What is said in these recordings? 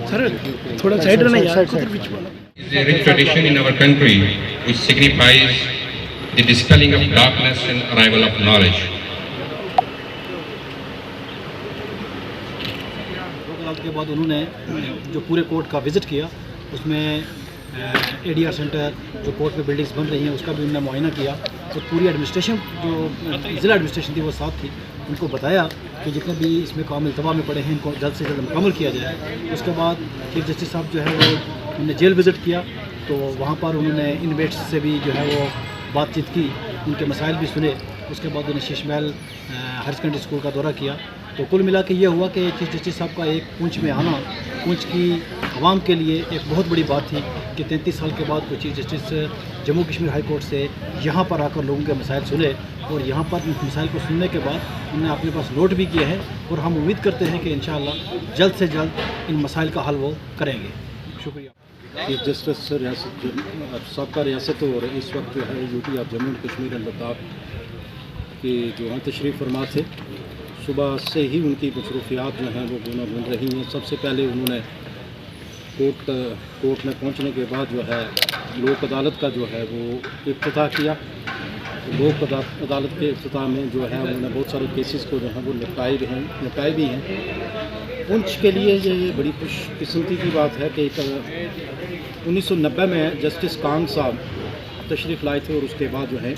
Sir थोड़ा side रहना यार। Is a rich tradition in our country which signifies the dispelling of darkness and arrival of knowledge. के बाद उन्होंने जो पूरे कोर्ट का विज़िट किया, उसमें एडीआर सेंटर जो कोर्ट में बिल्डिंग्स बन रही हैं उसका भी उन्होंने मुआयना किया। तो पूरी एडमिनिस्ट्रेशन जो ज़िला एडमिनिस्ट्रेशन थी वो साथ थी, उनको बताया कि जितने भी इसमें काम इल्तवा में पड़े हैं इनको जल्द से जल्द मुकम्मल किया जाए। उसके बाद चीफ जस्टिस साहब जो है वो उन्होंने जेल विज़िट किया, तो वहाँ पर उन्होंने इनमेट्स से भी जो है वो बातचीत की, उनके मसाइल भी सुने। उसके बाद उन्होंने Sheesh Mahal higher secondary school का दौरा किया। तो कुल मिला के ये हुआ कि चीफ जस्टिस साहब का एक पूंछ में आना पूंछ की आवाम के लिए एक बहुत बड़ी बात थी कि 33 साल के बाद कोई chief justice Jammu Kashmir high court से यहाँ पर आकर लोगों के मसाइल सुने, और यहाँ पर इन मसाइल को सुनने के बाद उन्होंने अपने पास नोट भी किए हैं, और हम उम्मीद करते हैं कि इंशाअल्लाह जल्द से जल्द इन मसाइल का हल वो करेंगे। शुक्रिया। चीफ जस्टिस सबका रियासत और इस वक्त जो है UT of Jammu and Kashmir and Ladakh की जो है तशरीफ़ फरमा थे, सुबह से ही उनकी मसरूफियात जो हैं वो गुना बन रही हैं। सबसे पहले उन्होंने कोर्ट में पहुंचने के बाद जो है लोक अदालत का जो है वो इफ्तिताह किया। लोक अदालत के इफ्तिताह में जो है उन्होंने बहुत सारे केसेस को जो है वो निपटाए भी हैं। पुंछ के लिए ये बड़ी खुशकिस्मती की बात है कि 1990 में जस्टिस कांग साहब तशरीफ़ लाए थे, और उसके बाद जो है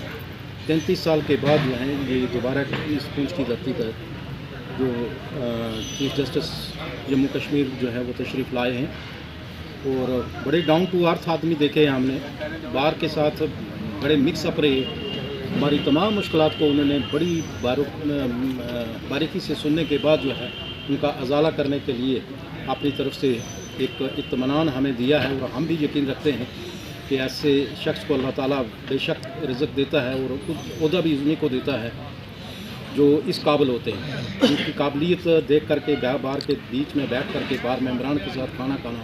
33 साल के बाद जो है ये दोबारा इस पुंछ की धरती पर जो चीफ जस्टिस जम्मू कश्मीर जो है वो तशरीफ़ लाए हैं, और बड़े डाउन टू अर्थ आदमी देखे हैं हमने। बार के साथ बड़े मिक्स अप रहे, हमारी तमाम मुश्किलात को उन्होंने बड़ी बारीकी से सुनने के बाद जो है उनका अजाला करने के लिए अपनी तरफ से एक इत्मीनान हमें दिया है, और हम भी यकीन रखते हैं कि ऐसे शख्स को अल्लाह ताला बेशक रिज़्क़ देता है और ओहदा भी उन्हीं को देता है जो इस काबिल होते हैं। उनकी काबिलियत देख करके बार के बीच में बैठ करके बार मेम्बरान के साथ खाना खाना,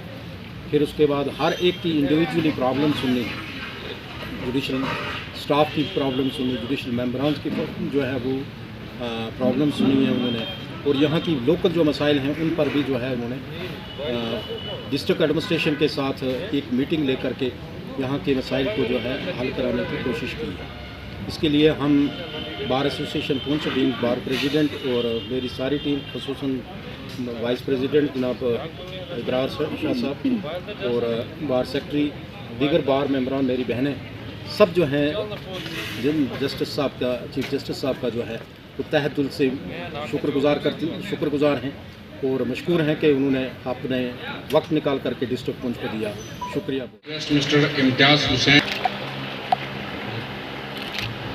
फिर उसके बाद हर एक की इंडिविजुअली प्रॉब्लम सुननी, जुडिशल स्टाफ की प्रॉब्लम सुनी, जुडिशल मेम्बरान की जो है वो प्रॉब्लम सुनी है उन्होंने, और यहाँ की लोकल जो मसाइल हैं उन पर भी जो है उन्होंने डिस्ट्रिक्ट एडमिनिस्ट्रेशन के साथ एक मीटिंग लेकर के यहाँ के मसाइल को जो है हल कराने की कोशिश की है। इसके लिए हम बार एसोसिएशन पुंछ बीइंग बार प्रेसिडेंट और मेरी सारी टीम खसूसन वाइस प्रेसिडेंट जनाब इब्रार शाह साहब और बार सेक्रेटरी दीगर बार मेम्बरान मेरी बहनें सब जो हैं जिन जस्टिस साहब का चीफ जस्टिस साहब का जो है वो तहे दिल से शुक्रगुजार हैं और मशकूर हैं कि उन्होंने अपने वक्त निकाल करके डिस्ट्रिक्ट पुंछ को दिया। शुक्रिया। Mr. Imtiaz Hussain.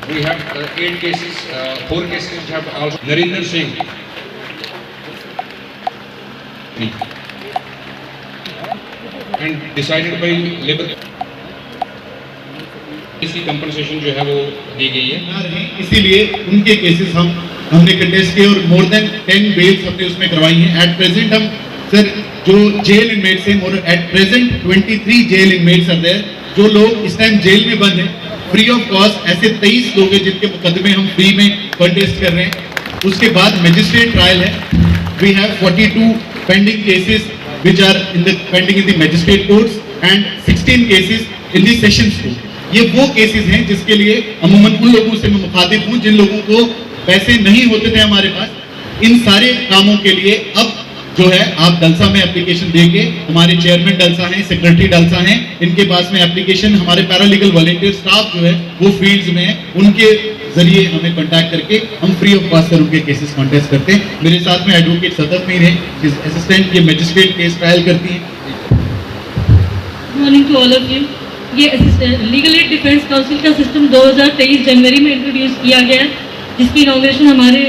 We have 8 cases, 4 cases which have also Narinder Singh. And decided by labor. इसकी कंपनसेशन जो है वो दी गई है, इसीलिए उनके केसेस हमने कंटेस्ट किए और मोर देन 10 बेल्स हमने उसमें करवाई हैं। एट प्रेजेंट हम सर जो जेल इनमेट्स हैं और at present 23 jail inmates are there, जो लोग इस टाइम जेल में बंद हैं फ्री ऑफ कॉस्ट। ऐसे 23 लोग हैं जिनके मुकदमे हम फ्री में कंटेस्ट कर रहे हैं। उसके बाद मजिस्ट्रेट ट्रायल है। We have 42 pending cases which are pending in the magistrate courts and 16 cases in the sessions court. ये वो केसेस हैं जिसके लिए अमूमन उन लोगों से मैं मुखातिब हूँ जिन लोगों को पैसे नहीं होते थे हमारे पास। इन सारे कामों के लिए अब जो है आप डलसा में एप्लीकेशन देके, हमारे चेयरमैन डलसा हैं, सेक्रेटरी डलसा हैं, इनके पास में एप्लीकेशन, हमारे पैरालीगल वॉलंटियर स्टाफ जो है वो फील्ड्स में है, उनके जरिए हमें कांटेक्ट करके हम फ्री ऑफ कॉस्ट उनके केसेस कॉन्टेस्ट करते हैं। मेरे साथ में एडवोकेट सदफ मीर है, असिस्टेंट ये मजिस्ट्रेट केस ट्रायल करती है। Morning to all of you. ये लीगल एड डिफेंस काउंसिल का सिस्टम 2023 जनवरी में इंट्रोड्यूस किया गया, जिसकी इनॉग्रेशन हमारे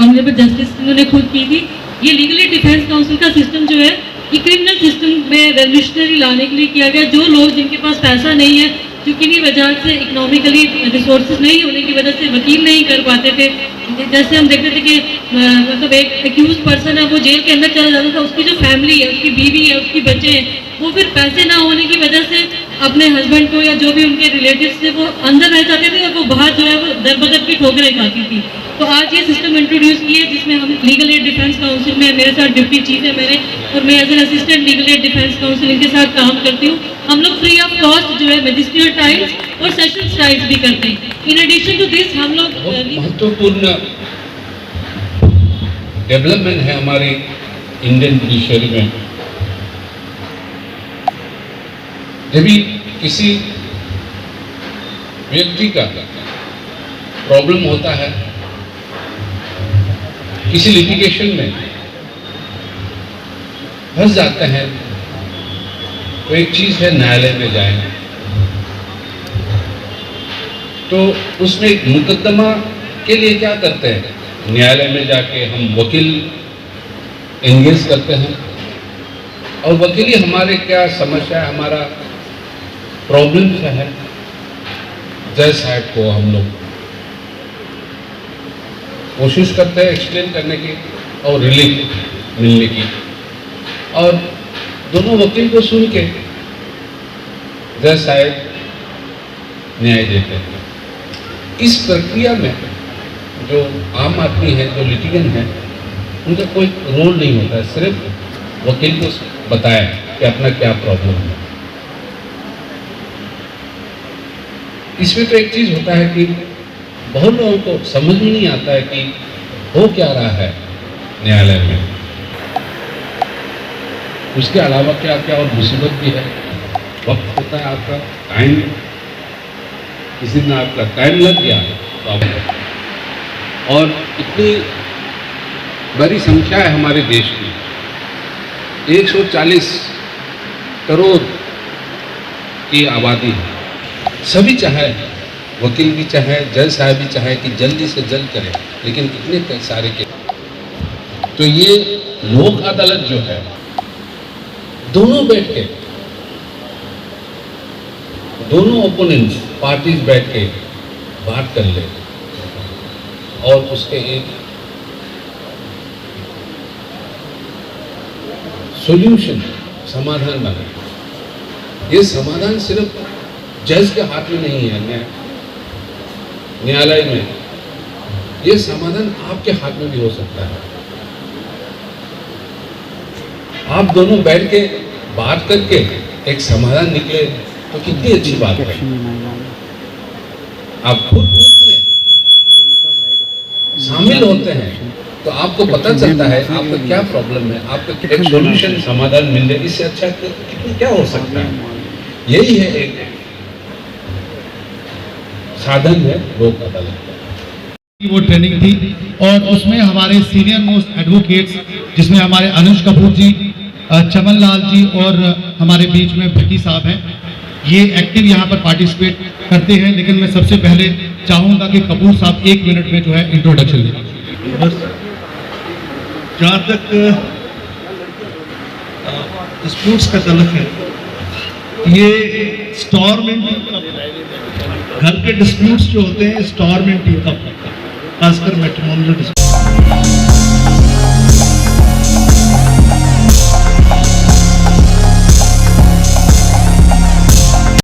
ऑनरेबल जस्टिस ने खुद की थी। ये लीगल एड डिफेंस काउंसिल का सिस्टम जो है ये क्रिमिनल सिस्टम में रेवोल्यूशनरी लाने के लिए किया गया। जो लोग जिनके पास पैसा नहीं है, जो किन्हीं वजह से इकोनॉमिकली रिसोर्सेज नहीं होने की वजह से वकील नहीं कर पाते थे, जैसे हम देखते थे कि मतलब एक एक्यूज पर्सन है वो जेल के अंदर चला जाता था, उसकी जो फैमिली है, उसकी बीवी है, उसकी बच्चे हैं, वो फिर पैसे ना होने की वजह से अपने हस्बैंड को या जो भी उनके रिलेटिव्स थे वो अंदर रह जाते थे और वो बाहर जो है वो दर बदर की ठोकरें खाती थी। तो आज ये सिस्टम इंट्रोड्यूस किए जिसमें हम लीगल एड डिफेंस काउंसिल में, मेरे साथ डिप्टी चीफ है मेरे, और मैं as an assistant legal aid defence counsel इनके साथ काम करती हूँ। हम लोग फ्री ऑफ कॉस्ट जो है मैजिस्ट्रियल ट्रायल्स और सेशंस ट्रायल्स भी करते हैं। इन एडिशन टू दिस हम लोग महत्वपूर्ण डेवलपमेंट है हमारे इंडियन जुडिशरी में। जब भी किसी व्यक्ति का प्रॉब्लम होता है किसी लिटिगेशन में फंस जाते हैं, तो एक चीज है न्यायालय में जाए, तो उसमें एक मुकदमा के लिए क्या करते हैं, न्यायालय में जाके हम वकील एंगेज करते हैं और वकीली हमारे क्या समस्या है, हमारा प्रॉब्लम क्या है, जज साहब को हम लोग कोशिश करते हैं एक्सप्लेन करने की और रिलीफ मिलने की, और दोनों वकील को सुन के जज साहब न्याय देते हैं। इस प्रक्रिया में जो आम आदमी है, जो लिटिगेंट है, उनका कोई रोल नहीं होता है, सिर्फ वकील को बताया कि अपना क्या प्रॉब्लम है। इसमें तो एक चीज होता है कि बहुत लोगों को समझ में नहीं आता है कि हो क्या रहा है न्यायालय में। उसके अलावा क्या क्या और मुसीबत भी है, वक्त होता है आपका, टाइम, किसी दिन आपका टाइम लग गया तो आप, और इतनी बड़ी संख्या है हमारे देश की, 140 करोड़ की आबादी है। सभी चाहे, वकील भी चाहे, जज साहब भी चाहे कि जल्दी से जल्द करें, लेकिन कितने सारे के, तो ये लोक अदालत जो है, दोनों बैठ के, दोनों ओपोनेंट्स पार्टीज बैठ के बात कर ले और उसके एक सॉल्यूशन, समाधान बने। ये समाधान सिर्फ जज के हाथ में नहीं है, न्यायालय में, ये समाधान आपके हाथ में भी हो सकता है। आप दोनों बैठ के बात करके एक समाधान निकले तो कितनी अच्छी बात है। आप खुद उसमें शामिल होते हैं तो आपको पता चलता है आपका क्या प्रॉब्लम है, आपका एक सॉल्यूशन, समाधान मिल जाए, इससे अच्छा कितना क्या हो सकता है। यही है एक साधन है लोक अदालत। वो ट्रेनिंग थी और उसमें हमारे सीनियर मोस्ट एडवोकेट्स, जिसमें हमारे अनुज कपूर जी, चमन लाल जी और हमारे बीच में भट्टी साहब हैं, ये एक्टिव यहाँ पर पार्टिसिपेट करते हैं। लेकिन मैं सबसे पहले चाहूँगा कि कपूर साहब 1 मिनट में जो है इंट्रोडक्शन दें। बस जहाँ तक डिस्प्यूट्स का तल्लुक है, ये स्टॉर्म एंड टी कप, घर के डिस्प्यूट्स जो होते हैं स्टॉर्म एंड टी कप, खासकर मैट्रिमोनियल डिस्प्यूट,